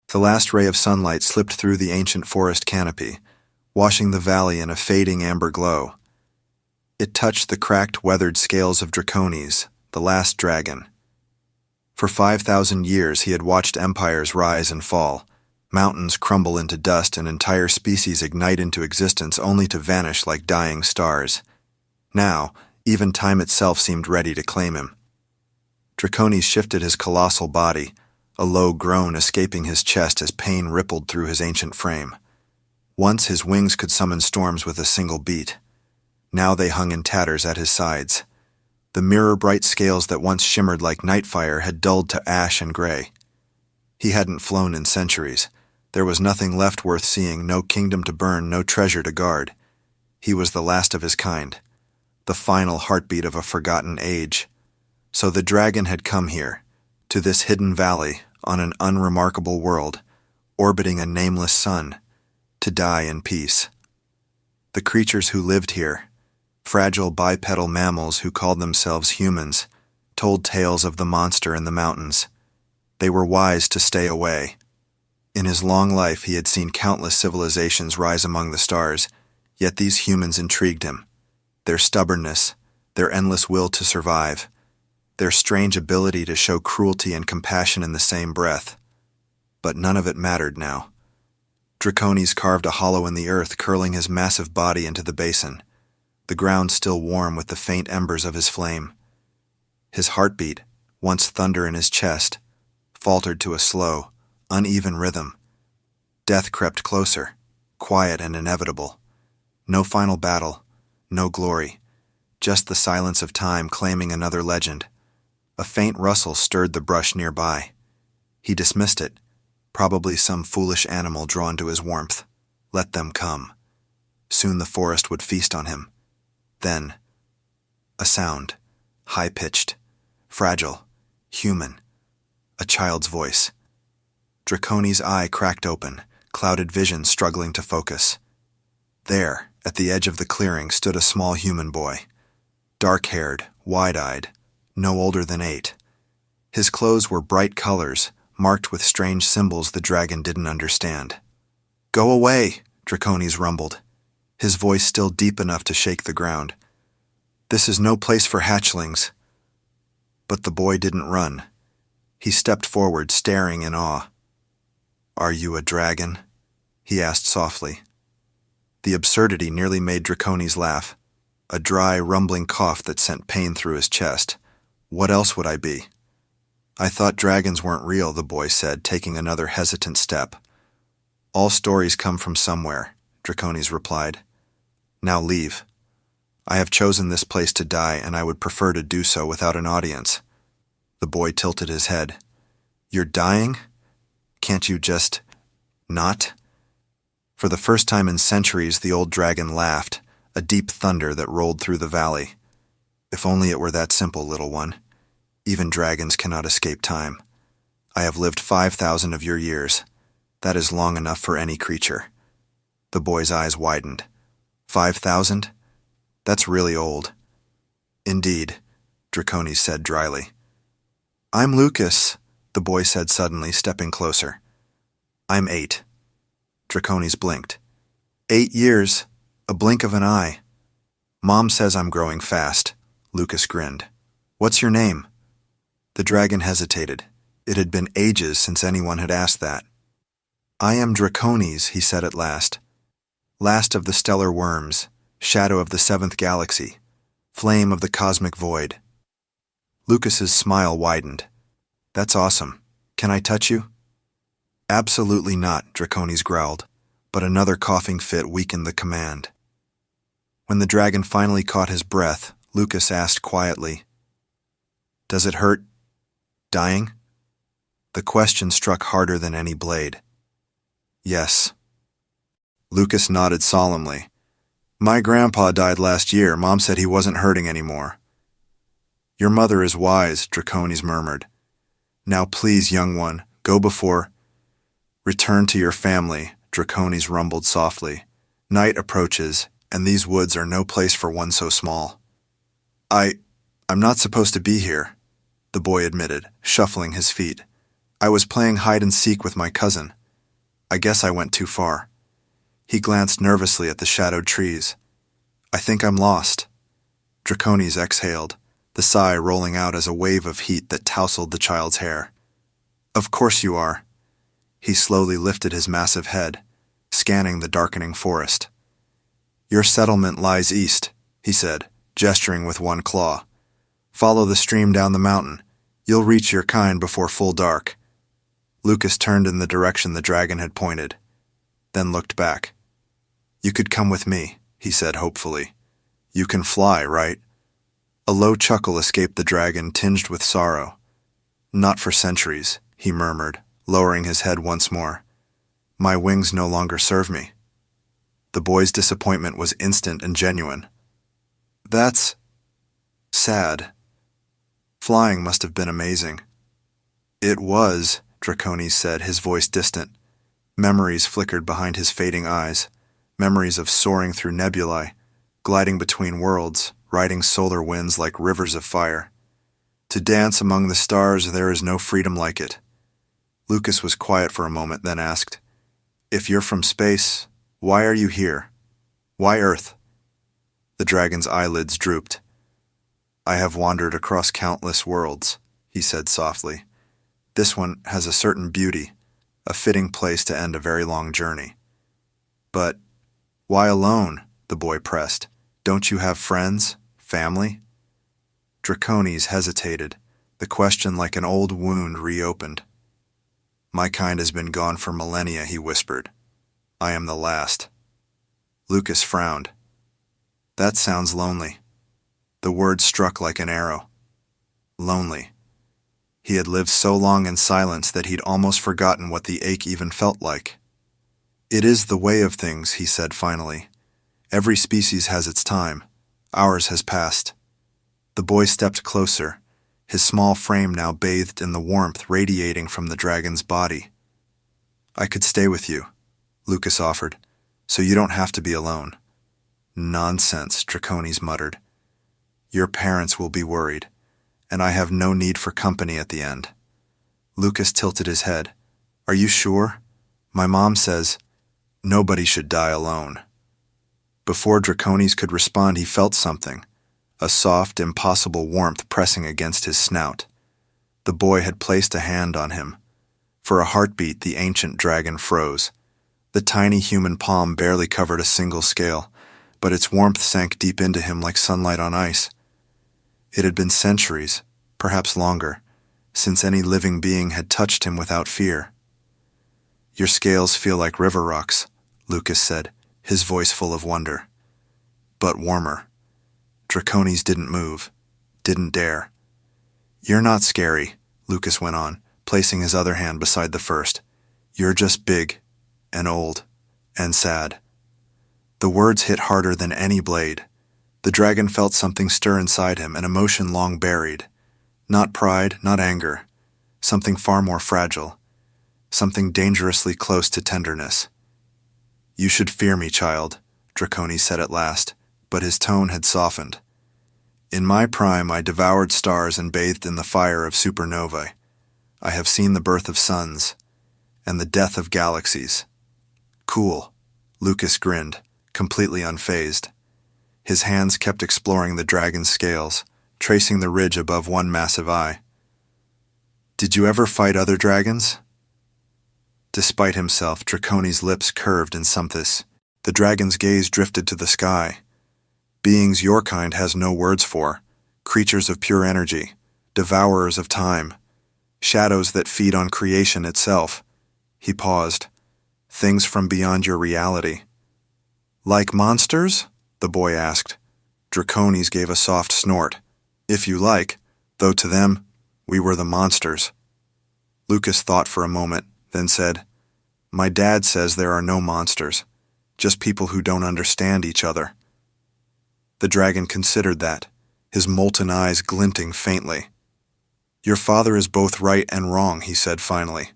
The last ray of sunlight slipped through the ancient forest canopy, washing the valley in a fading amber glow. It touched the cracked, weathered scales of Dracones, the last dragon. For 5,000 years he had watched empires rise and fall, mountains crumble into dust and entire species ignite into existence only to vanish like dying stars. Now, even time itself seemed ready to claim him. Dracones shifted his colossal body, a low groan escaping his chest as pain rippled through his ancient frame. Once his wings could summon storms with a single beat. Now they hung in tatters at his sides. The mirror-bright scales that once shimmered like night fire had dulled to ash and gray. He hadn't flown in centuries. There was nothing left worth seeing, no kingdom to burn, no treasure to guard. He was the last of his kind, the final heartbeat of a forgotten age. So the dragon had come here, to this hidden valley, on an unremarkable world, orbiting a nameless sun, to die in peace. The creatures who lived here, fragile bipedal mammals who called themselves humans, told tales of the monster in the mountains. They were wise to stay away. In his long life he had seen countless civilizations rise among the stars, yet these humans intrigued him. Their stubbornness, their endless will to survive, their strange ability to show cruelty and compassion in the same breath. But none of it mattered now. Dracones carved a hollow in the earth, curling his massive body into the basin, the ground still warm with the faint embers of his flame. His heartbeat, once thunder in his chest, faltered to a slow, uneven rhythm. Death crept closer, quiet and inevitable. No final battle, no glory, just the silence of time claiming another legend. A faint rustle stirred the brush nearby. He dismissed it, probably some foolish animal drawn to his warmth. Let them come. Soon the forest would feast on him. Then, a sound, high-pitched, fragile, human, a child's voice. Dracones' eye cracked open, clouded vision struggling to focus. There, at the edge of the clearing, stood a small human boy, dark-haired, wide-eyed, no older than 8. His clothes were bright colors, marked with strange symbols the dragon didn't understand. "Go away," Dracones rumbled, his voice still deep enough to shake the ground. "This is no place for hatchlings." But the boy didn't run. He stepped forward, staring in awe. "Are you a dragon?" he asked softly. The absurdity nearly made Dracones laugh, a dry, rumbling cough that sent pain through his chest. "What else would I be?" "I thought dragons weren't real," the boy said, taking another hesitant step. "All stories come from somewhere," Dracones replied. "Now leave. I have chosen this place to die, and I would prefer to do so without an audience." The boy tilted his head. "You're dying? Can't you just not?" For the first time in centuries, the old dragon laughed, a deep thunder that rolled through the valley. "If only it were that simple, little one. Even dragons cannot escape time. I have lived 5,000 of your years. That is long enough for any creature." The boy's eyes widened. 5,000? That's really old." "Indeed," Dracones said dryly. "I'm Lucas," the boy said suddenly, stepping closer. "I'm 8. Dracones blinked. 8 years, a blink of an eye. "Mom says I'm growing fast," Lucas grinned. "What's your name?" The dragon hesitated. It had been ages since anyone had asked that. "I am Dracones," he said at last. "Last of the stellar worms, shadow of the 7th galaxy, flame of the cosmic void." Lucas's smile widened. "That's awesome. Can I touch you?" "Absolutely not," Dracones growled, but another coughing fit weakened the command. When the dragon finally caught his breath, Lucas asked quietly, "Does it hurt? Dying?" The question struck harder than any blade. "Yes." Lucas nodded solemnly. "My grandpa died last year. Mom said he wasn't hurting anymore." "Your mother is wise," Dracones murmured. "Now please, young one, go before—" "Return to your family," Dracones rumbled softly. "Night approaches, and these woods are no place for one so small." I'm not supposed to be here," the boy admitted, shuffling his feet. I was playing hide and seek with my cousin. I guess I went too far. He glanced nervously at the shadowed trees. I think I'm lost. Draconis exhaled, the sigh rolling out as a wave of heat that tousled the child's hair. Of course you are. He slowly lifted his massive head, scanning the darkening forest. Your settlement lies east, he said, gesturing with one claw. Follow the stream down the mountain. You'll reach your kind before full dark. Lucas turned in the direction the dragon had pointed, then looked back. You could come with me, he said hopefully. You can fly, right? A low chuckle escaped the dragon, tinged with sorrow. Not for centuries, he murmured, lowering his head once more. My wings no longer serve me. The boy's disappointment was instant and genuine. That's sad. Flying must have been amazing. It was, Draconis said, his voice distant. Memories flickered behind his fading eyes, memories of soaring through nebulae, gliding between worlds, riding solar winds like rivers of fire. To dance among the stars, there is no freedom like it. Lucas was quiet for a moment, then asked, If you're from space, why are you here? Why Earth? The dragon's eyelids drooped. I have wandered across countless worlds, he said softly. This one has a certain beauty, a fitting place to end a very long journey. But why alone? The boy pressed. Don't you have friends? Family? Draconis hesitated, the question like an old wound reopened. My kind has been gone for millennia, he whispered. I am the last. Lucas frowned. That sounds lonely. The word struck like an arrow. Lonely. He had lived so long in silence that he'd almost forgotten what the ache even felt like. It is the way of things, he said finally. Every species has its time. Ours has passed. The boy stepped closer, his small frame now bathed in the warmth radiating from the dragon's body. I could stay with you, Lucas offered, so you don't have to be alone. Nonsense, Draconis muttered. Your parents will be worried, and I have no need for company at the end. Lucas tilted his head. Are you sure? My mom says, nobody should die alone. Before Draconis could respond, he felt something, a soft, impossible warmth pressing against his snout. The boy had placed a hand on him. For a heartbeat, the ancient dragon froze. The tiny human palm barely covered a single scale, but its warmth sank deep into him like sunlight on ice. It had been centuries, perhaps longer, since any living being had touched him without fear. Your scales feel like river rocks, Lucas said, his voice full of wonder. But warmer. Draconis didn't move, didn't dare. You're not scary, Lucas went on, placing his other hand beside the first. You're just big, and old, and sad. The words hit harder than any blade. The dragon felt something stir inside him, an emotion long buried. Not pride, not anger. Something far more fragile. Something dangerously close to tenderness. You should fear me, child, Draconis said at last, but his tone had softened. In my prime, I devoured stars and bathed in the fire of supernovae. I have seen the birth of suns, and the death of galaxies. Cool, Lucas grinned, completely unfazed. His hands kept exploring the dragon's scales, tracing the ridge above one massive eye. Did you ever fight other dragons? Despite himself, Draconis' lips curved in somethis. The dragon's gaze drifted to the sky. Beings your kind has no words for, creatures of pure energy, devourers of time, shadows that feed on creation itself. He paused. Things from beyond your reality. Like monsters? The boy asked. Draconis gave a soft snort. If you like, though to them, we were the monsters. Lucas thought for a moment, then said, My dad says there are no monsters, just people who don't understand each other. The dragon considered that, his molten eyes glinting faintly. Your father is both right and wrong, he said finally.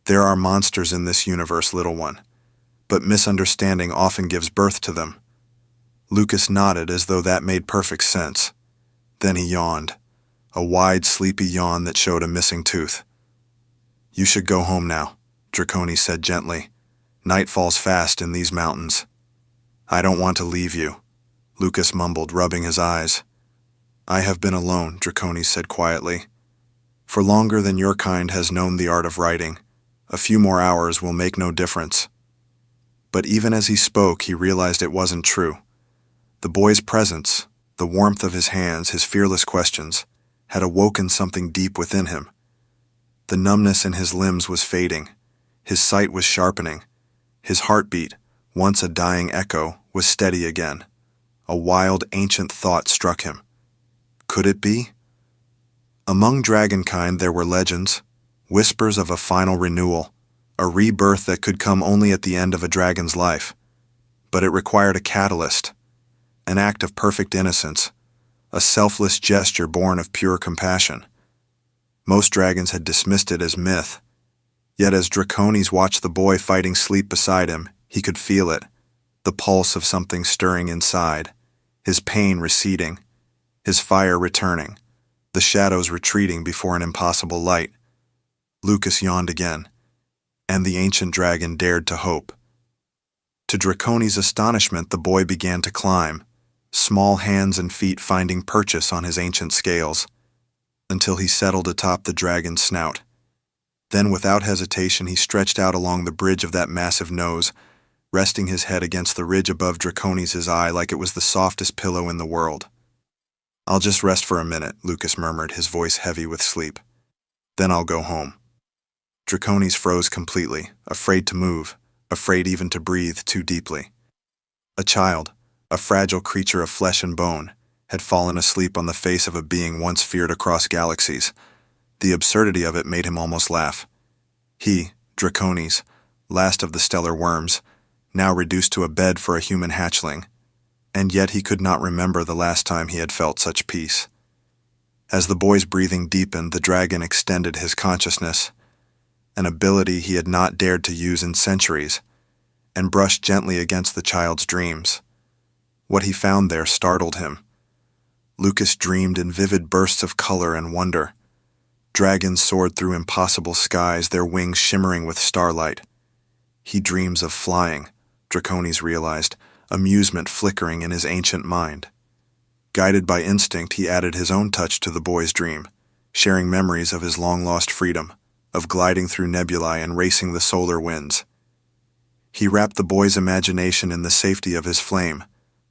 There are monsters in this universe, little one, but misunderstanding often gives birth to them. Lucas nodded as though that made perfect sense. Then he yawned, a wide, sleepy yawn that showed a missing tooth. You should go home now, Draconis said gently. Night falls fast in these mountains. I don't want to leave you, Lucas mumbled, rubbing his eyes. I have been alone, Draconis said quietly. For longer than your kind has known the art of writing, a few more hours will make no difference. But even as he spoke, he realized it wasn't true. The boy's presence, the warmth of his hands, his fearless questions, had awoken something deep within him. The numbness in his limbs was fading. His sight was sharpening. His heartbeat, once a dying echo, was steady again. A wild, ancient thought struck him. Could it be? Among dragonkind there were legends, whispers of a final renewal, a rebirth that could come only at the end of a dragon's life. But it required a catalyst, an act of perfect innocence, a selfless gesture born of pure compassion. Most dragons had dismissed it as myth. Yet as Draconis watched the boy fighting sleep beside him, he could feel it, the pulse of something stirring inside, his pain receding, his fire returning, the shadows retreating before an impossible light. Lucas yawned again, and the ancient dragon dared to hope. To Draconis' astonishment, the boy began to climb, small hands and feet finding purchase on his ancient scales, until he settled atop the dragon's snout. Then, without hesitation, he stretched out along the bridge of that massive nose, resting his head against the ridge above Draconis' eye like it was the softest pillow in the world. I'll just rest for a minute, Lucas murmured, his voice heavy with sleep. Then I'll go home. Draconis froze completely, afraid to move, afraid even to breathe too deeply. A child, a fragile creature of flesh and bone, had fallen asleep on the face of a being once feared across galaxies. The absurdity of it made him almost laugh. He, Draconis, last of the stellar worms, now reduced to a bed for a human hatchling, and yet he could not remember the last time he had felt such peace. As the boy's breathing deepened, the dragon extended his consciousness, an ability he had not dared to use in centuries, and brushed gently against the child's dreams. What he found there startled him. Lucas dreamed in vivid bursts of color and wonder. Dragons soared through impossible skies, their wings shimmering with starlight. He dreams of flying, Draconis realized, amusement flickering in his ancient mind. Guided by instinct, he added his own touch to the boy's dream, sharing memories of his long-lost freedom, of gliding through nebulae and racing the solar winds. He wrapped the boy's imagination in the safety of his flame,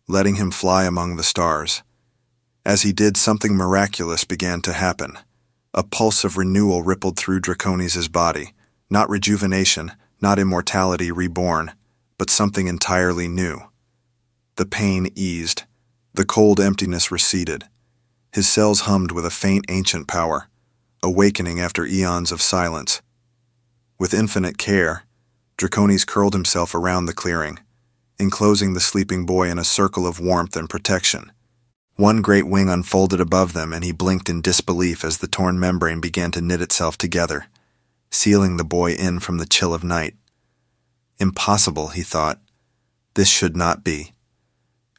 letting him fly among the stars. As he did, something miraculous began to happen. A pulse of renewal rippled through Draconis' body, not rejuvenation, not immortality reborn, but something entirely new. The pain eased. The cold emptiness receded. His cells hummed with a faint ancient power, awakening after eons of silence. With infinite care, Draconis curled himself around the clearing, enclosing the sleeping boy in a circle of warmth and protection. One great wing unfolded above them, and he blinked in disbelief as the torn membrane began to knit itself together, sealing the boy in from the chill of night. Impossible, he thought. This should not be.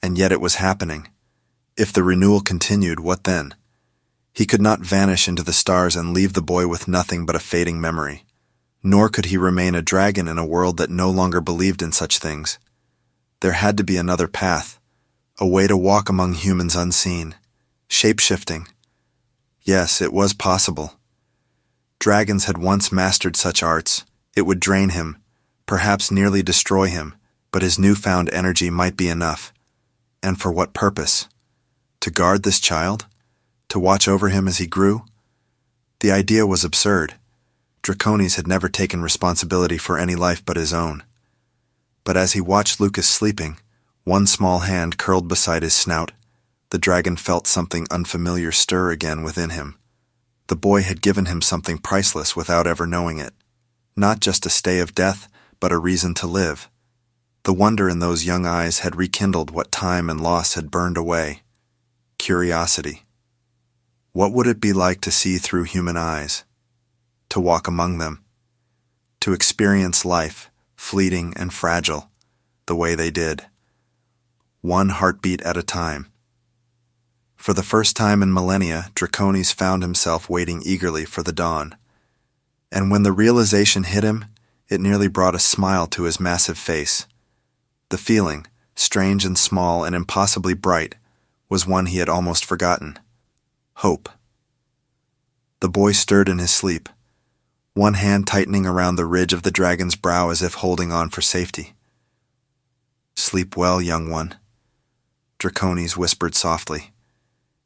And yet it was happening. If the renewal continued, what then? He could not vanish into the stars and leave the boy with nothing but a fading memory. Nor could he remain a dragon in a world that no longer believed in such things. There had to be another path, a way to walk among humans unseen, shape-shifting. Yes, it was possible. Dragons had once mastered such arts. It would drain him, perhaps nearly destroy him, but his newfound energy might be enough. And for what purpose? To guard this child? To watch over him as he grew? The idea was absurd. Draconis had never taken responsibility for any life but his own. But as he watched Lucas sleeping, one small hand curled beside his snout, the dragon felt something unfamiliar stir again within him. The boy had given him something priceless without ever knowing it. Not just a stay of death, but a reason to live. The wonder in those young eyes had rekindled what time and loss had burned away. Curiosity. What would it be like to see through human eyes? To walk among them? To experience life, fleeting and fragile, the way they did. One heartbeat at a time. For the first time in millennia, Draconis found himself waiting eagerly for the dawn. And when the realization hit him, it nearly brought a smile to his massive face. The feeling, strange and small and impossibly bright, was one he had almost forgotten. Hope. The boy stirred in his sleep, one hand tightening around the ridge of the dragon's brow as if holding on for safety. "Sleep well, young one," Draconis whispered softly,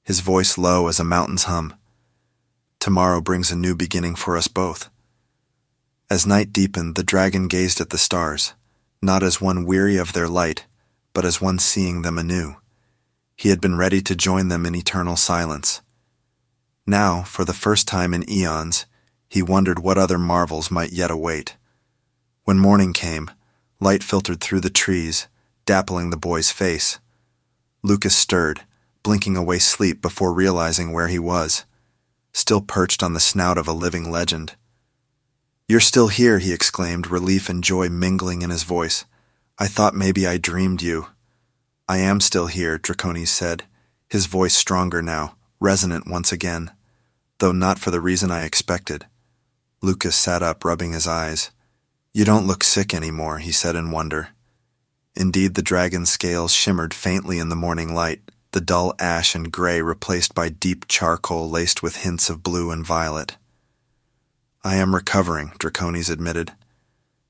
his voice low as a mountain's hum. "Tomorrow brings a new beginning for us both." As night deepened, the dragon gazed at the stars, not as one weary of their light, but as one seeing them anew. He had been ready to join them in eternal silence. Now, for the first time in eons, he wondered what other marvels might yet await. When morning came, light filtered through the trees, dappling the boy's face. Lucas stirred, blinking away sleep before realizing where he was, still perched on the snout of a living legend. "You're still here," he exclaimed, relief and joy mingling in his voice. "I thought maybe I dreamed you." "I am still here," Draconis said, his voice stronger now, resonant once again, though not for the reason I expected. Lucas sat up, rubbing his eyes. "You don't look sick anymore," he said in wonder. Indeed, the dragon's scales shimmered faintly in the morning light, the dull ash and gray replaced by deep charcoal laced with hints of blue and violet. "I am recovering," Draconis admitted.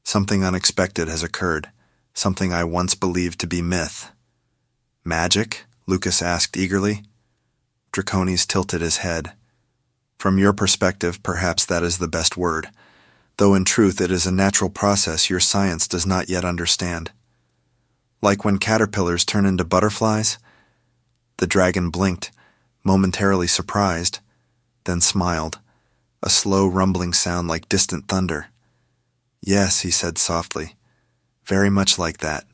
"Something unexpected has occurred, something I once believed to be myth." "Magic?" Lucas asked eagerly. Draconis tilted his head. "From your perspective, perhaps that is the best word, though in truth it is a natural process your science does not yet understand. Like when caterpillars turn into butterflies?" The dragon blinked, momentarily surprised, then smiled, a slow rumbling sound like distant thunder. "Yes," he said softly, "very much like that."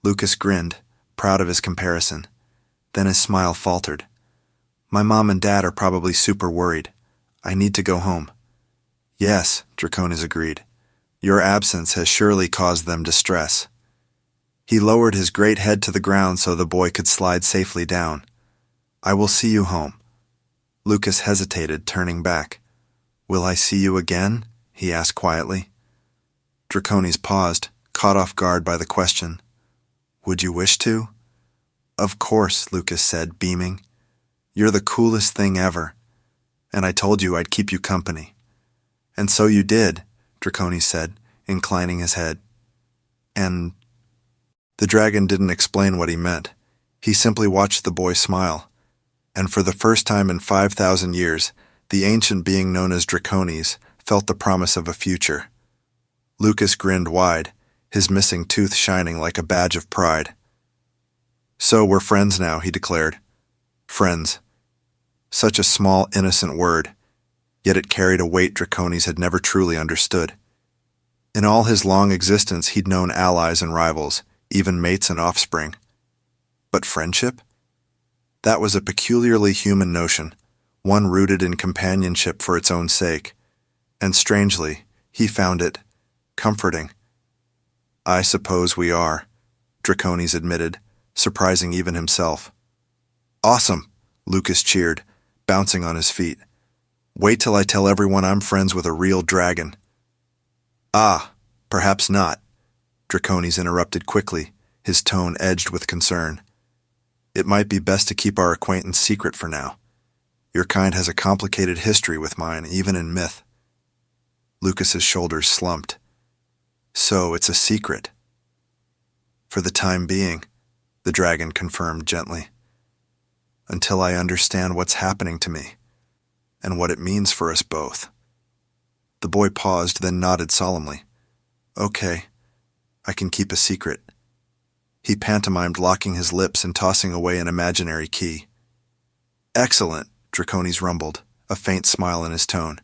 Lucas grinned, proud of his comparison. Then his smile faltered. "My mom and dad are probably super worried. I need to go home." "Yes," Draconis agreed. "Your absence has surely caused them distress." He lowered his great head to the ground so the boy could slide safely down. "I will see you home." Lucas hesitated, turning back. "Will I see you again?" he asked quietly. Draconis paused, caught off guard by the question. "Would you wish to?" "Of course," Lucas said, beaming. "You're the coolest thing ever. And I told you I'd keep you company." "And so you did," Draconis said, inclining his head. "And—" The dragon didn't explain what he meant. He simply watched the boy smile. And for the first time in 5,000 years, the ancient being known as Draconis felt the promise of a future. Lucas grinned wide, his missing tooth shining like a badge of pride. "So we're friends now," he declared. Friends. Such a small, innocent word, yet it carried a weight Draconis had never truly understood. In all his long existence, he'd known allies and rivals, even mates and offspring. But friendship? That was a peculiarly human notion, one rooted in companionship for its own sake. And strangely, he found it comforting. "I suppose we are," Draconis admitted, surprising even himself. "Awesome," Lucas cheered, bouncing on his feet. "Wait till I tell everyone I'm friends with a real dragon." "Ah, perhaps not," Draconis interrupted quickly, his tone edged with concern. "It might be best to keep our acquaintance secret for now. Your kind has a complicated history with mine, even in myth." Lucas's shoulders slumped. "So it's a secret?" "For the time being," the dragon confirmed gently. "Until I understand what's happening to me, and what it means for us both." The boy paused, then nodded solemnly. "Okay, I can keep a secret." He pantomimed, locking his lips and tossing away an imaginary key. "Excellent," Draconis rumbled, a faint smile in his tone.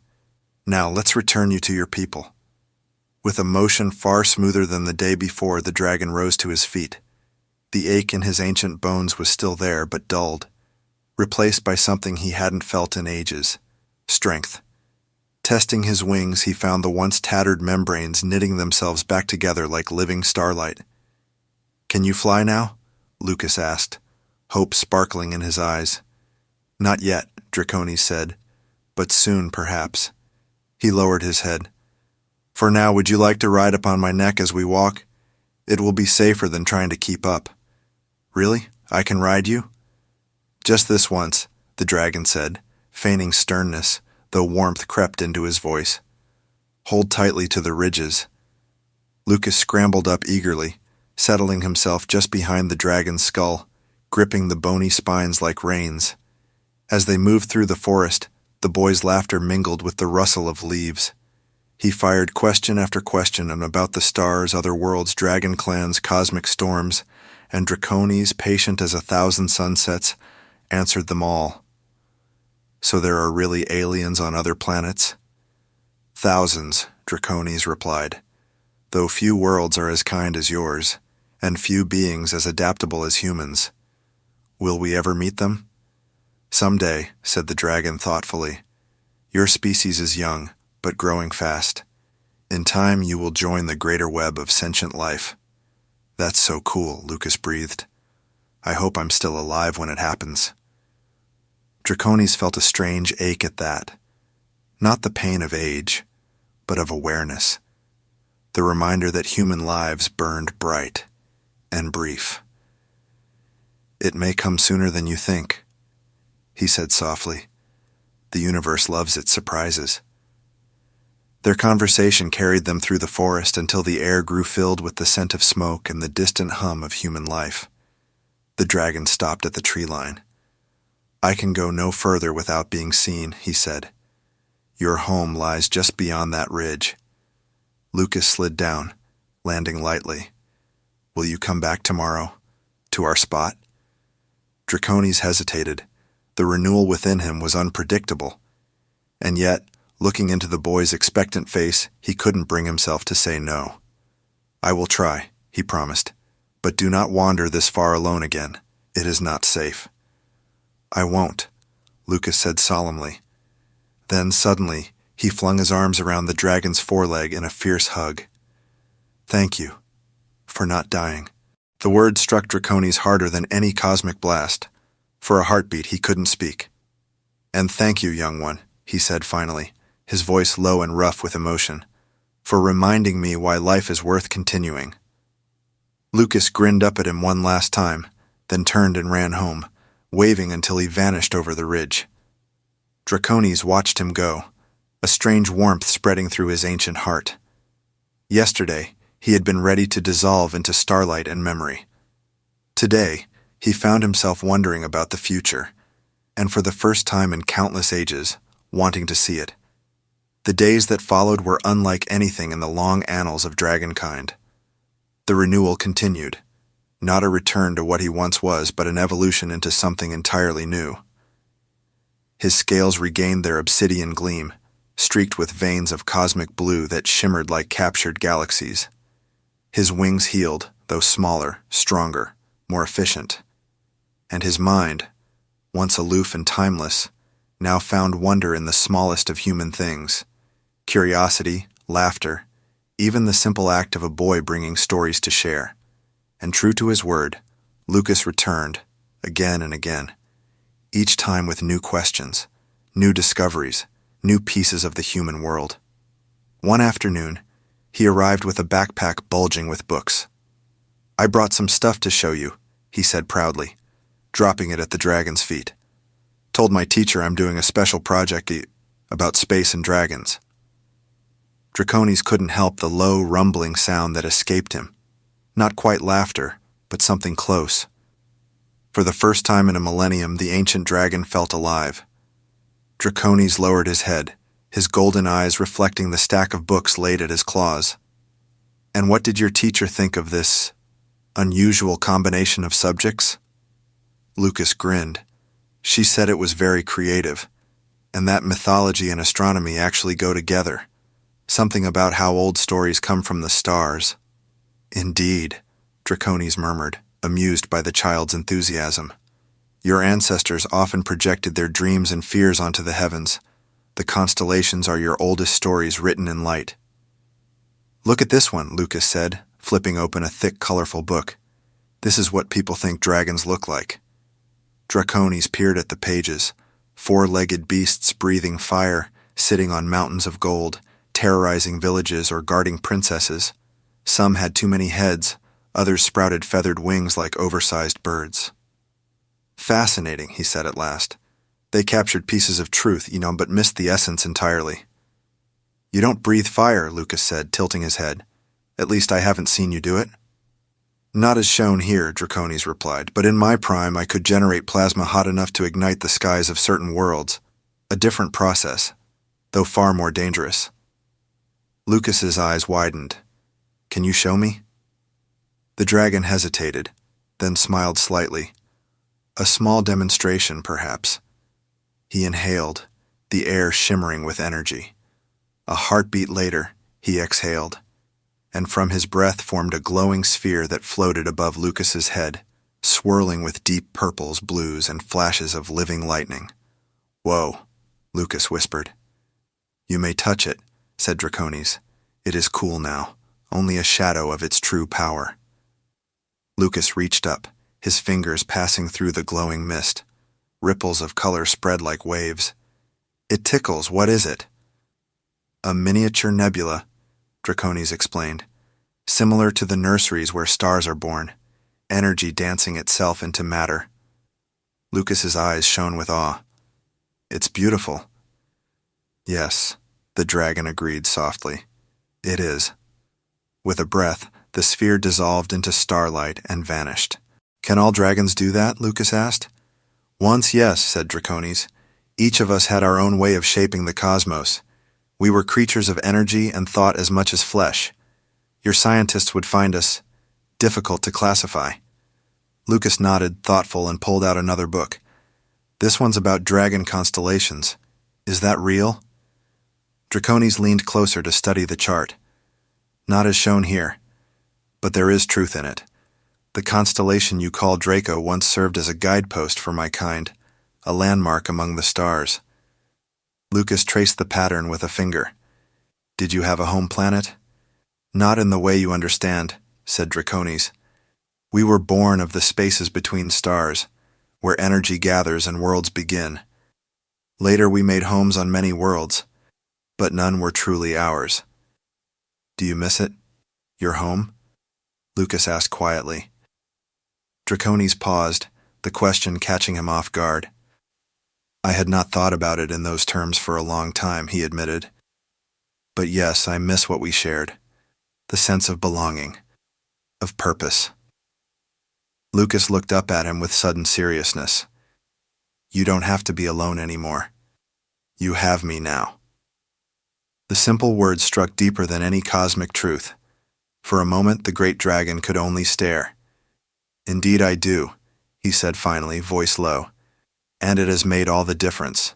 "Now let's return you to your people." With a motion far smoother than the day before, the dragon rose to his feet. The ache in his ancient bones was still there, but dulled, replaced by something he hadn't felt in ages: strength. Testing his wings, he found the once tattered membranes knitting themselves back together like living starlight. "Can you fly now?" Lucas asked, hope sparkling in his eyes. "Not yet," Draconis said, "but soon, perhaps." He lowered his head. For now, would you like to ride upon my neck as we walk? It will be safer than trying to keep up. Really? I can ride you? Just this once, the dragon said, feigning sternness, though warmth crept into his voice. Hold tightly to the ridges. Lucas scrambled up eagerly, settling himself just behind the dragon's skull, gripping the bony spines like reins. As they moved through the forest, the boy's laughter mingled with the rustle of leaves. He fired question after question about the stars, other worlds, dragon clans, cosmic storms, and Draconis, patient as 1,000 sunsets, answered them all. So there are really aliens on other planets? Thousands, Draconis replied, though few worlds are as kind as yours, and few beings as adaptable as humans. Will we ever meet them? Someday, said the dragon thoughtfully. Your species is young, but growing fast. In time, you will join the greater web of sentient life. That's so cool, Lucas breathed. I hope I'm still alive when it happens. Draconis felt a strange ache at that. Not the pain of age, but of awareness. The reminder that human lives burned bright and brief. It may come sooner than you think, he said softly. The universe loves its surprises. Their conversation carried them through the forest until the air grew filled with the scent of smoke and the distant hum of human life. The dragon stopped at the tree line. I can go no further without being seen, he said. Your home lies just beyond that ridge. Lucas slid down, landing lightly. Will you come back tomorrow? To our spot? Draconis hesitated. The renewal within him was unpredictable. And yet, looking into the boy's expectant face, he couldn't bring himself to say no. I will try, he promised, but do not wander this far alone again. It is not safe. I won't, Lucas said solemnly. Then, suddenly, he flung his arms around the dragon's foreleg in a fierce hug. Thank you for not dying. The word struck Draconis harder than any cosmic blast. For a heartbeat, he couldn't speak. And thank you, young one, he said finally, his voice low and rough with emotion, for reminding me why life is worth continuing. Lucas grinned up at him one last time, then turned and ran home, waving until he vanished over the ridge. Draconis watched him go, a strange warmth spreading through his ancient heart. Yesterday, he had been ready to dissolve into starlight and memory. Today, he found himself wondering about the future, and for the first time in countless ages, wanting to see it. The days that followed were unlike anything in the long annals of dragonkind. The renewal continued, not a return to what he once was, but an evolution into something entirely new. His scales regained their obsidian gleam, streaked with veins of cosmic blue that shimmered like captured galaxies. His wings healed, though smaller, stronger, more efficient. And his mind, once aloof and timeless, now found wonder in the smallest of human things. Curiosity, laughter, even the simple act of a boy bringing stories to share. And true to his word, Lucas returned, again and again, each time with new questions, new discoveries, new pieces of the human world. One afternoon, he arrived with a backpack bulging with books. I brought some stuff to show you, he said proudly, dropping it at the dragon's feet. Told my teacher I'm doing a special project about space and dragons. Draconis couldn't help the low, rumbling sound that escaped him. Not quite laughter, but something close. For the first time in a millennium, the ancient dragon felt alive. Draconis lowered his head, his golden eyes reflecting the stack of books laid at his claws. And what did your teacher think of this unusual combination of subjects? Lucas grinned. She said it was very creative, and that mythology and astronomy actually go together. Something about how old stories come from the stars. Indeed, Draconis murmured, amused by the child's enthusiasm. Your ancestors often projected their dreams and fears onto the heavens. The constellations are your oldest stories written in light. Look at this one, Lucas said, flipping open a thick, colorful book. This is what people think dragons look like. Draconis peered at the pages, four-legged beasts breathing fire, sitting on mountains of gold, terrorizing villages or guarding princesses. Some had too many heads, others sprouted feathered wings like oversized birds. Fascinating, he said at last. They captured pieces of truth, but missed the essence entirely. You don't breathe fire, Lucas said, tilting his head. At least I haven't seen you do it. Not as shown here, Draconis replied, but in my prime I could generate plasma hot enough to ignite the skies of certain worlds. A different process, though far more dangerous. Lucas's eyes widened. Can you show me? The dragon hesitated, then smiled slightly. A small demonstration, perhaps. He inhaled, the air shimmering with energy. A heartbeat later, he exhaled, and from his breath formed a glowing sphere that floated above Lucas's head, swirling with deep purples, blues, and flashes of living lightning. Whoa, Lucas whispered. You may touch it, said Draconis. It is cool now, only a shadow of its true power. Lucas reached up, his fingers passing through the glowing mist. Ripples of color spread like waves. It tickles, what is it? A miniature nebula, Draconis explained. Similar to the nurseries where stars are born, energy dancing itself into matter. Lucas's eyes shone with awe. It's beautiful. Yes, the dragon agreed softly. It is. With a breath, the sphere dissolved into starlight and vanished. Can all dragons do that? Lucas asked. Once, yes, said Draconis. Each of us had our own way of shaping the cosmos. We were creatures of energy and thought as much as flesh. Your scientists would find us difficult to classify. Lucas nodded, thoughtful, and pulled out another book. This one's about dragon constellations. Is that real? Draconis leaned closer to study the chart. Not as shown here, but there is truth in it. The constellation you call Draco once served as a guidepost for my kind, a landmark among the stars. Lucas traced the pattern with a finger. Did you have a home planet? Not in the way you understand, said Draconis. We were born of the spaces between stars, where energy gathers and worlds begin. Later we made homes on many worlds, but none were truly ours. Do you miss it? Your home? Lucas asked quietly. Draconis paused, the question catching him off guard. I had not thought about it in those terms for a long time, he admitted. But yes, I miss what we shared. The sense of belonging, of purpose. Lucas looked up at him with sudden seriousness. You don't have to be alone anymore. You have me now. The simple words struck deeper than any cosmic truth. For a moment, the great dragon could only stare. Indeed I do, he said finally, voice low. And it has made all the difference.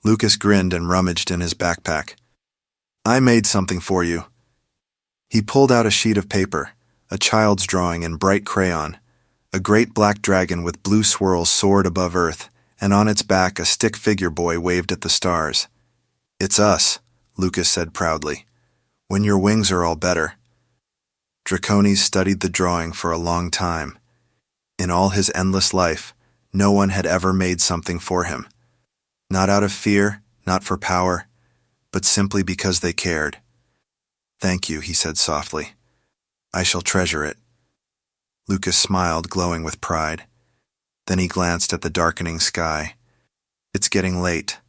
Lucas grinned and rummaged in his backpack. I made something for you. He pulled out a sheet of paper, a child's drawing in bright crayon. A great black dragon with blue swirls soared above Earth, and on its back a stick figure boy waved at the stars. It's us, Lucas said proudly. When your wings are all better. Draconis studied the drawing for a long time. In all his endless life, no one had ever made something for him. Not out of fear, not for power, but simply because they cared. Thank you, he said softly. I shall treasure it. Lucas smiled, glowing with pride. Then he glanced at the darkening sky. It's getting late.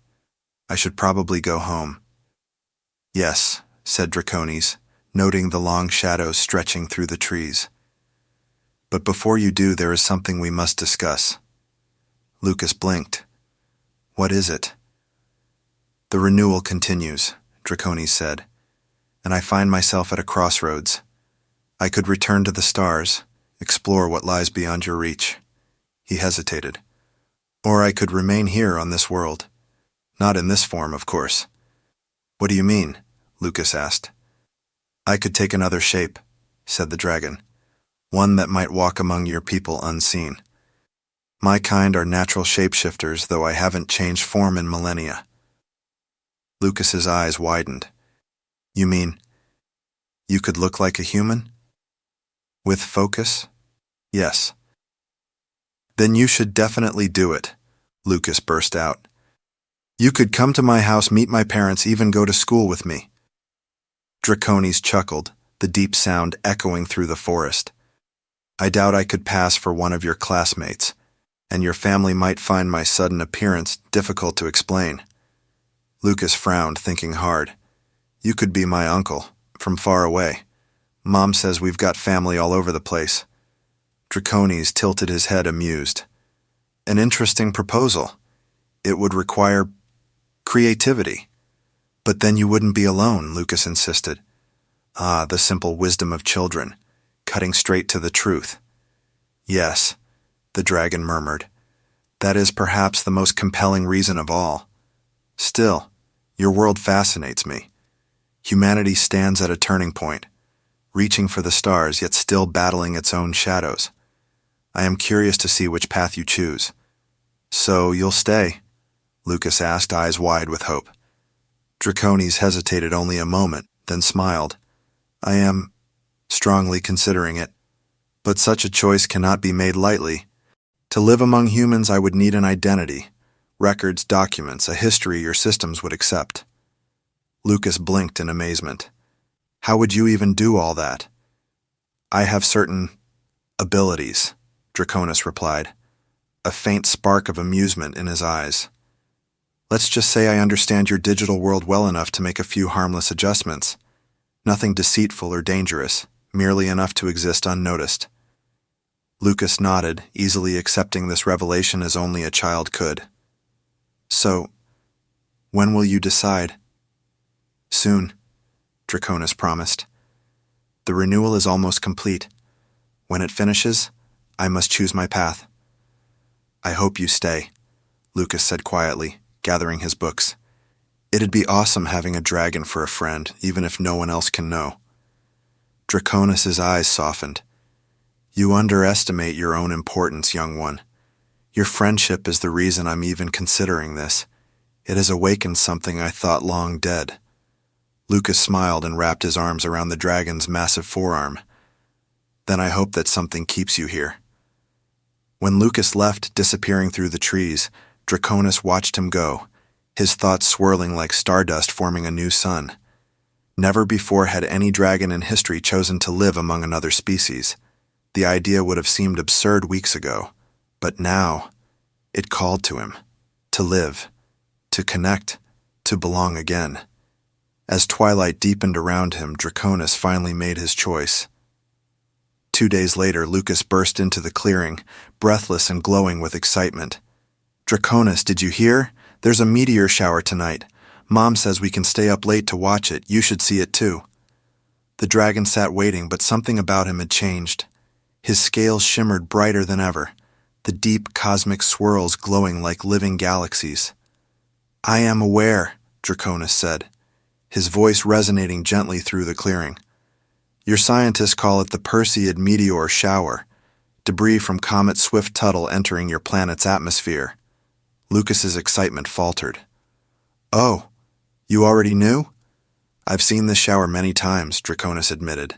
I should probably go home. Yes, said Draconis, noting the long shadows stretching through the trees. But before you do, there is something we must discuss. Lucas blinked. What is it? The renewal continues, Draconis said, and I find myself at a crossroads. I could return to the stars, explore what lies beyond your reach. He hesitated. Or I could remain here on this world. Not in this form, of course. What do you mean? Lucas asked. I could take another shape, said the dragon. One that might walk among your people unseen. My kind are natural shapeshifters, though I haven't changed form in millennia. Lucas's eyes widened. You mean, you could look like a human? With focus? Yes. Then you should definitely do it, Lucas burst out. You could come to my house, meet my parents, even go to school with me. Draconis chuckled, the deep sound echoing through the forest. I doubt I could pass for one of your classmates, and your family might find my sudden appearance difficult to explain. Lucas frowned, thinking hard. You could be my uncle, from far away. Mom says we've got family all over the place. Draconis tilted his head, amused. An interesting proposal. It would require creativity. But then you wouldn't be alone, Lucas insisted. Ah, the simple wisdom of children, cutting straight to the truth. Yes, the dragon murmured. That is perhaps the most compelling reason of all. Still, your world fascinates me. Humanity stands at a turning point, reaching for the stars yet still battling its own shadows. I am curious to see which path you choose. So you'll stay? Lucas asked, eyes wide with hope. Draconis hesitated only a moment, then smiled. I am strongly considering it. But such a choice cannot be made lightly. To live among humans, I would need an identity, records, documents, a history your systems would accept. Lucas blinked in amazement. How would you even do all that? I have certain abilities, Draconis replied, a faint spark of amusement in his eyes. Let's just say I understand your digital world well enough to make a few harmless adjustments. Nothing deceitful or dangerous, merely enough to exist unnoticed. Lucas nodded, easily accepting this revelation as only a child could. So, when will you decide? Soon, Draconis promised. The renewal is almost complete. When it finishes, I must choose my path. I hope you stay, Lucas said quietly, gathering his books. It'd be awesome having a dragon for a friend, even if no one else can know. Draconis' eyes softened. You underestimate your own importance, young one. Your friendship is the reason I'm even considering this. It has awakened something I thought long dead. Lucas smiled and wrapped his arms around the dragon's massive forearm. Then I hope that something keeps you here. When Lucas left, disappearing through the trees, Draconis watched him go, his thoughts swirling like stardust forming a new sun. Never before had any dragon in history chosen to live among another species. The idea would have seemed absurd weeks ago, but now it called to him, to live, to connect, to belong again. As twilight deepened around him, Draconis finally made his choice. 2 days later, Lucas burst into the clearing, breathless and glowing with excitement. Draconis, did you hear? There's a meteor shower tonight. Mom says we can stay up late to watch it. You should see it too. The dragon sat waiting, but something about him had changed. His scales shimmered brighter than ever, the deep cosmic swirls glowing like living galaxies. I am aware, Draconis said, his voice resonating gently through the clearing. Your scientists call it the Perseid meteor shower, debris from Comet Swift-Tuttle entering your planet's atmosphere. Lucas's excitement faltered. Oh, you already knew? I've seen this shower many times, Draconis admitted.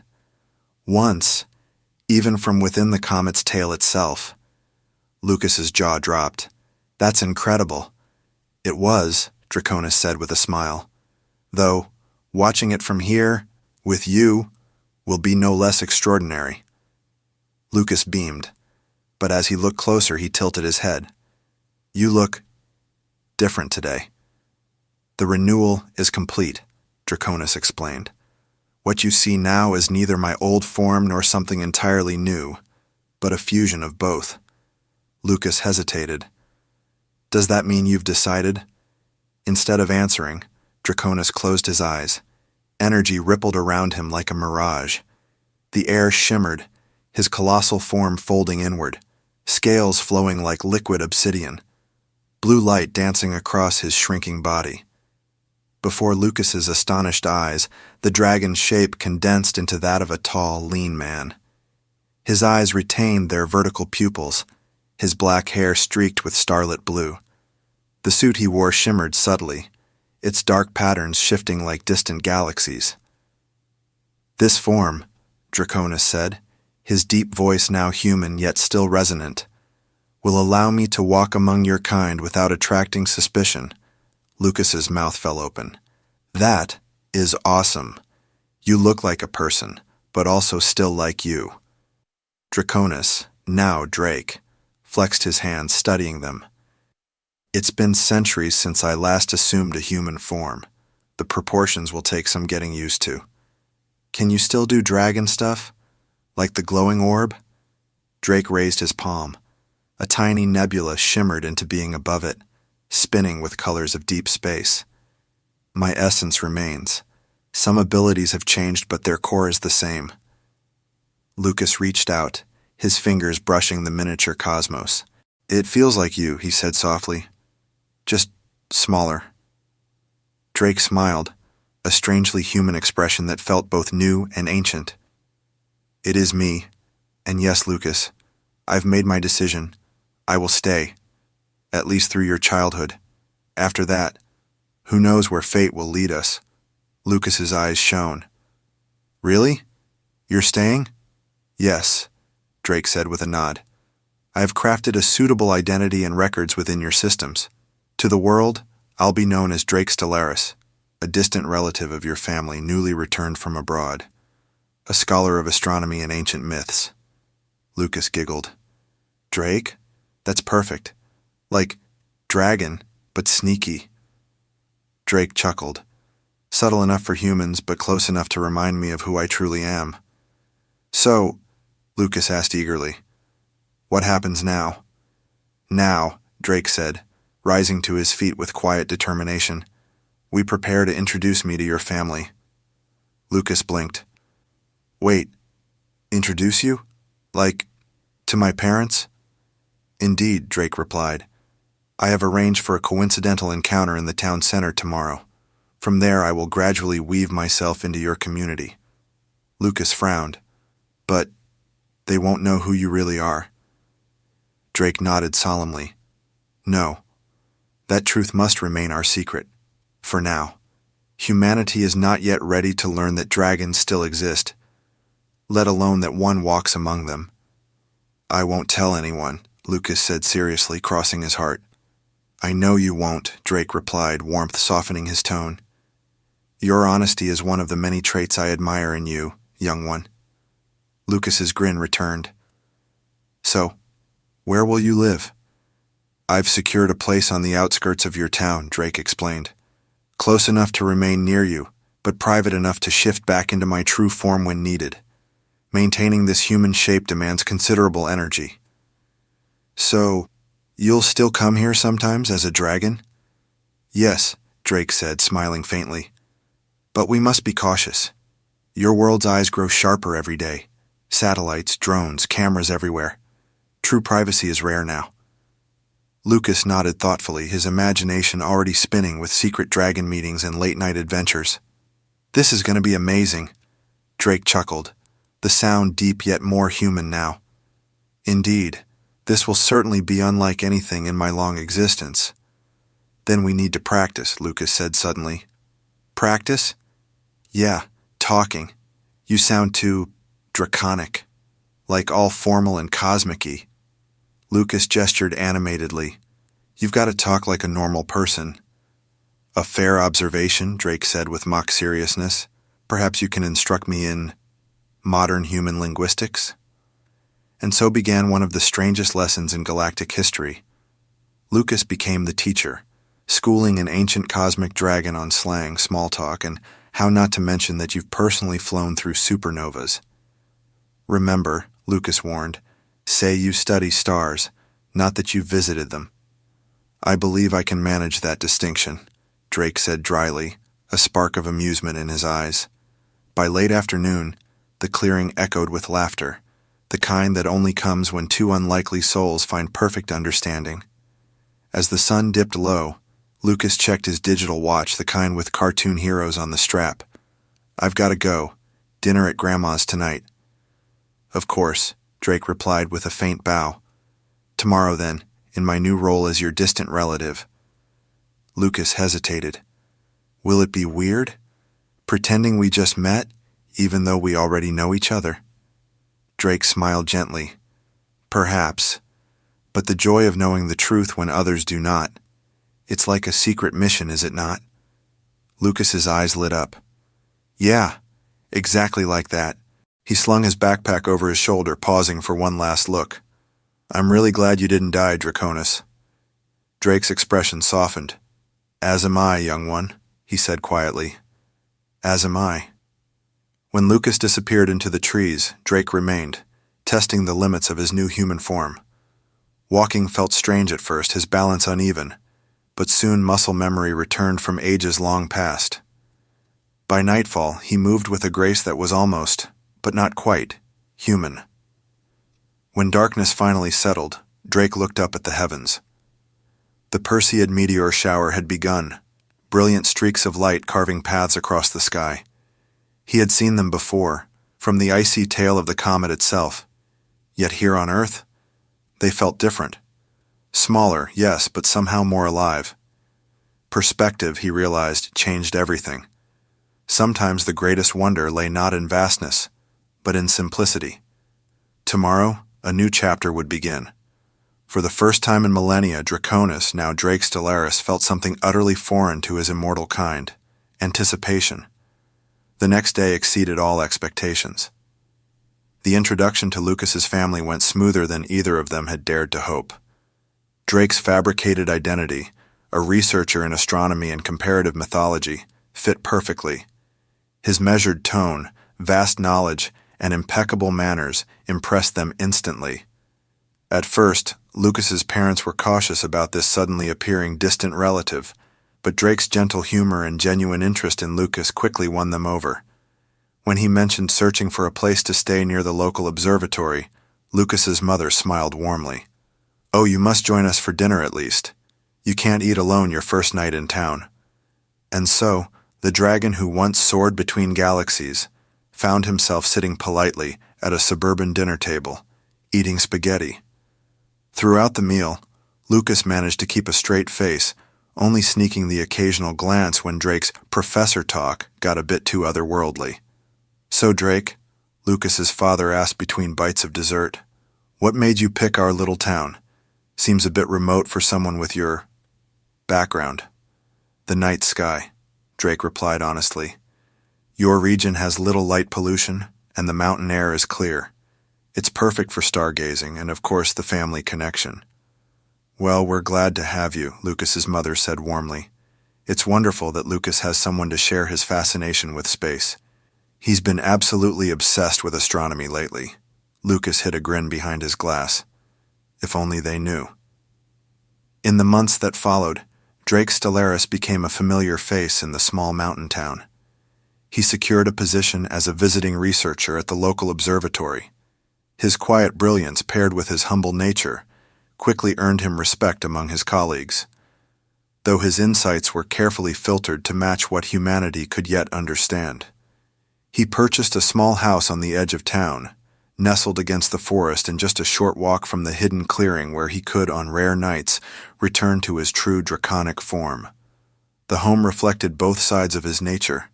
Once, even from within the comet's tail itself. Lucas's jaw dropped. That's incredible. It was, Draconis said with a smile. Though, watching it from here, with you, will be no less extraordinary. Lucas beamed, but as he looked closer, he tilted his head. You look different today. The renewal is complete, Draconis explained. What you see now is neither my old form nor something entirely new, but a fusion of both. Lucas hesitated. Does that mean you've decided? Instead of answering, Draconis closed his eyes. Energy rippled around him like a mirage. The air shimmered, his colossal form folding inward, scales flowing like liquid obsidian, blue light dancing across his shrinking body. Before Lucas's astonished eyes, the dragon's shape condensed into that of a tall, lean man. His eyes retained their vertical pupils, his black hair streaked with starlit blue. The suit he wore shimmered subtly, its dark patterns shifting like distant galaxies. This form, Draconis said, his deep voice now human yet still resonant, will allow me to walk among your kind without attracting suspicion, Lucas's mouth fell open. That is awesome. You look like a person, but also still like you. Draconis, now Drake, flexed his hands, studying them. It's been centuries since I last assumed a human form. The proportions will take some getting used to. Can you still do dragon stuff? Like the glowing orb? Drake raised his palm. A tiny nebula shimmered into being above it, spinning with colors of deep space. My essence remains. Some abilities have changed, but their core is the same. Lucas reached out, his fingers brushing the miniature cosmos. It feels like you, he said softly. Just smaller. Drake smiled, a strangely human expression that felt both new and ancient. It is me, and yes, Lucas, I've made my decision. I will stay, at least through your childhood. After that, who knows where fate will lead us? Lucas's eyes shone. Really? You're staying? Yes, Drake said with a nod. I have crafted a suitable identity and records within your systems. To the world, I'll be known as Drake Stellaris, a distant relative of your family newly returned from abroad, a scholar of astronomy and ancient myths. Lucas giggled. Drake? That's perfect. Like dragon, but sneaky. Drake chuckled. Subtle enough for humans, but close enough to remind me of who I truly am. So, Lucas asked eagerly, what happens now? Now, Drake said, rising to his feet with quiet determination, we prepare to introduce me to your family. Lucas blinked. Wait, introduce you? Like, to my parents? Indeed, Drake replied. I have arranged for a coincidental encounter in the town center tomorrow. From there, I will gradually weave myself into your community. Lucas frowned. But they won't know who you really are. Drake nodded solemnly. No. That truth must remain our secret. For now. Humanity is not yet ready to learn that dragons still exist, let alone that one walks among them. I won't tell anyone, Lucas said seriously, crossing his heart. I know you won't, Drake replied, warmth softening his tone. Your honesty is one of the many traits I admire in you, young one. Lucas's grin returned. So, where will you live? I've secured a place on the outskirts of your town, Drake explained. Close enough to remain near you, but private enough to shift back into my true form when needed. Maintaining this human shape demands considerable energy. So, you'll still come here sometimes as a dragon? Yes, Drake said, smiling faintly. But we must be cautious. Your world's eyes grow sharper every day. Satellites, drones, cameras everywhere. True privacy is rare now. Lucas nodded thoughtfully, his imagination already spinning with secret dragon meetings and late-night adventures. This is going to be amazing, Drake chuckled, the sound deep yet more human now. Indeed, this will certainly be unlike anything in my long existence. Then we need to practice, Lucas said suddenly. Practice? Yeah, talking. You sound too draconic, like all formal and cosmic-y. Lucas gestured animatedly. You've got to talk like a normal person. A fair observation, Drake said with mock seriousness. Perhaps you can instruct me in modern human linguistics? And so began one of the strangest lessons in galactic history. Lucas became the teacher, schooling an ancient cosmic dragon on slang, small talk, and how not to mention that you've personally flown through supernovas. Remember, Lucas warned, say you study stars, not that you visited them. I believe I can manage that distinction, Drake said dryly, a spark of amusement in his eyes. By late afternoon, the clearing echoed with laughter, the kind that only comes when two unlikely souls find perfect understanding. As the sun dipped low, Lucas checked his digital watch, the kind with cartoon heroes on the strap. I've got to go. Dinner at Grandma's tonight. Of course, Drake replied with a faint bow. Tomorrow then, in my new role as your distant relative. Lucas hesitated. Will it be weird? Pretending we just met, even though we already know each other? Drake smiled gently. Perhaps. But the joy of knowing the truth when others do not. It's like a secret mission, is it not? Lucas's eyes lit up. Yeah, exactly like that. He slung his backpack over his shoulder, pausing for one last look. I'm really glad you didn't die, Draconis. Drake's expression softened. As am I, young one, he said quietly. As am I. When Lucas disappeared into the trees, Drake remained, testing the limits of his new human form. Walking felt strange at first, his balance uneven, but soon muscle memory returned from ages long past. By nightfall, he moved with a grace that was almost, but not quite, human. When darkness finally settled, Drake looked up at the heavens. The Perseid meteor shower had begun, brilliant streaks of light carving paths across the sky. He had seen them before, from the icy tail of the comet itself. Yet here on Earth, they felt different. Smaller, yes, but somehow more alive. Perspective, he realized, changed everything. Sometimes the greatest wonder lay not in vastness, but in simplicity. Tomorrow, a new chapter would begin. For the first time in millennia, Draconis, now Drake Stellaris, felt something utterly foreign to his immortal kind: anticipation. The next day exceeded all expectations. The introduction to Lucas's family went smoother than either of them had dared to hope. Drake's fabricated identity, a researcher in astronomy and comparative mythology, fit perfectly. His measured tone, vast knowledge, and impeccable manners impressed them instantly. At first, Lucas's parents were cautious about this suddenly appearing distant relative, but Drake's gentle humor and genuine interest in Lucas quickly won them over. When he mentioned searching for a place to stay near the local observatory, Lucas's mother smiled warmly. Oh, you must join us for dinner at least. You can't eat alone your first night in town. And so, the dragon who once soared between galaxies found himself sitting politely at a suburban dinner table, eating spaghetti. Throughout the meal, Lucas managed to keep a straight face, only sneaking the occasional glance when Drake's professor talk got a bit too otherworldly. So Drake, Lucas's father asked between bites of dessert, what made you pick our little town? Seems a bit remote for someone with your background. The night sky, Drake replied honestly. Your region has little light pollution, and the mountain air is clear. It's perfect for stargazing and, of course, the family connection. Well, we're glad to have you, Lucas's mother said warmly. It's wonderful that Lucas has someone to share his fascination with space. He's been absolutely obsessed with astronomy lately. Lucas hid a grin behind his glass. If only they knew. In the months that followed, Drake Stellaris became a familiar face in the small mountain town. He secured a position as a visiting researcher at the local observatory. His quiet brilliance, paired with his humble nature, quickly earned him respect among his colleagues. Though his insights were carefully filtered to match what humanity could yet understand. He purchased a small house on the edge of town, nestled against the forest and just a short walk from the hidden clearing where he could, on rare nights, return to his true draconic form. The home reflected both sides of his nature: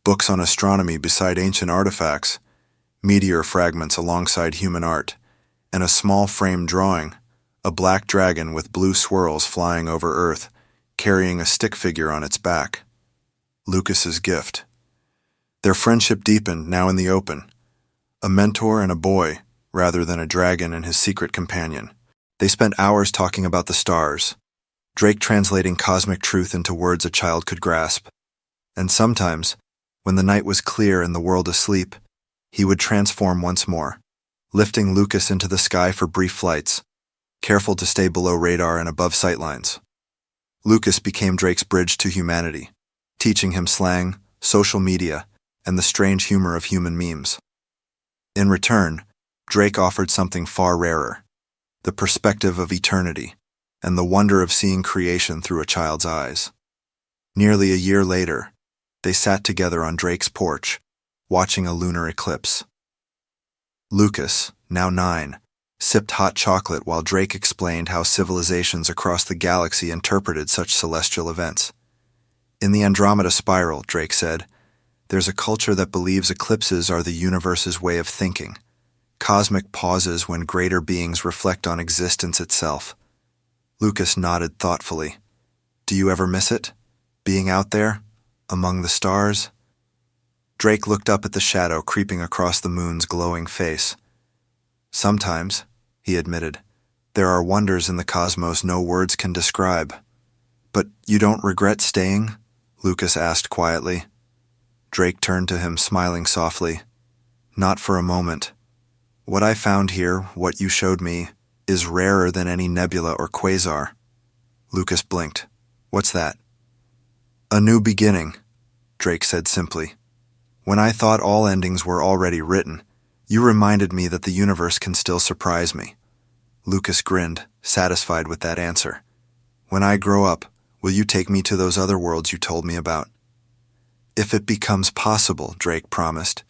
books on astronomy beside ancient artifacts, meteor fragments alongside human art, and a small frame drawing, a black dragon with blue swirls flying over Earth, carrying a stick figure on its back. Lucas's gift. Their friendship deepened, now in the open. A mentor and a boy, rather than a dragon and his secret companion. They spent hours talking about the stars, Drake translating cosmic truth into words a child could grasp. And sometimes, when the night was clear and the world asleep, he would transform once more, lifting Lucas into the sky for brief flights, careful to stay below radar and above sightlines. Lucas became Drake's bridge to humanity, teaching him slang, social media, and the strange humor of human memes. In return, Drake offered something far rarer: the perspective of eternity, and the wonder of seeing creation through a child's eyes. Nearly a year later, they sat together on Drake's porch, watching a lunar eclipse. Lucas, now 9, sipped hot chocolate while Drake explained how civilizations across the galaxy interpreted such celestial events. In the Andromeda Spiral, Drake said, there's a culture that believes eclipses are the universe's way of thinking, cosmic pauses when greater beings reflect on existence itself. Lucas nodded thoughtfully. Do you ever miss it? Being out there, among the stars? Drake looked up at the shadow creeping across the moon's glowing face. Sometimes, he admitted, there are wonders in the cosmos no words can describe. But you don't regret staying? Lucas asked quietly. Drake turned to him, smiling softly. Not for a moment. What I found here, what you showed me, is rarer than any nebula or quasar. Lucas blinked. What's that? A new beginning, Drake said simply. When I thought all endings were already written, you reminded me that the universe can still surprise me. Lucas grinned, satisfied with that answer. When I grow up, will you take me to those other worlds you told me about? If it becomes possible, Drake promised.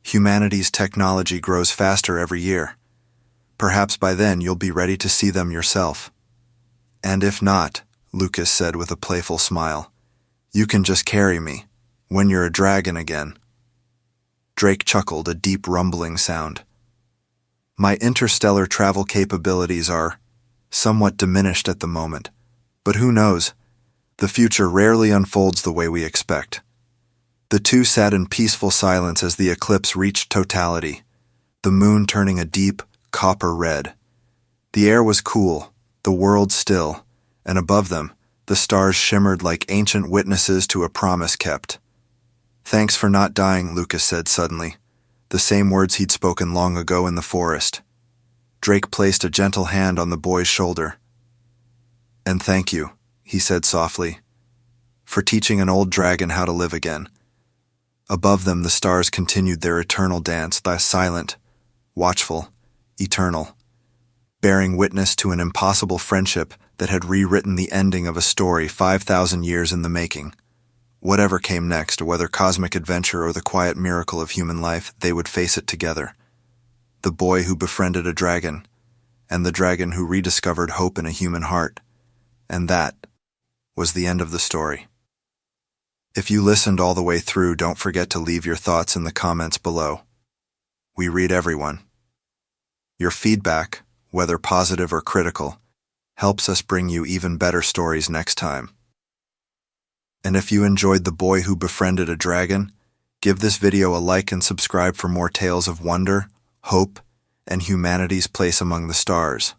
Humanity's technology grows faster every year. Perhaps by then you'll be ready to see them yourself. And if not, Lucas said with a playful smile, you can just carry me, when you're a dragon again. Drake chuckled, a deep rumbling sound. My interstellar travel capabilities are somewhat diminished at the moment, but who knows? The future rarely unfolds the way we expect. The two sat in peaceful silence as the eclipse reached totality, the moon turning a deep, copper red. The air was cool, the world still, and above them, the stars shimmered like ancient witnesses to a promise kept. Thanks for not dying, Lucas said suddenly, the same words he'd spoken long ago in the forest. Drake placed a gentle hand on the boy's shoulder. And thank you, he said softly, for teaching an old dragon how to live again. Above them, the stars continued their eternal dance, silent, watchful, eternal, bearing witness to an impossible friendship that had rewritten the ending of a story 5,000 years in the making. Whatever came next, whether cosmic adventure or the quiet miracle of human life, they would face it together. The boy who befriended a dragon, and the dragon who rediscovered hope in a human heart. And that was the end of the story. If you listened all the way through, don't forget to leave your thoughts in the comments below. We read everyone. Your feedback, whether positive or critical, helps us bring you even better stories next time. And if you enjoyed The Boy Who Befriended a Dragon, give this video a like and subscribe for more tales of wonder, hope, and humanity's place among the stars.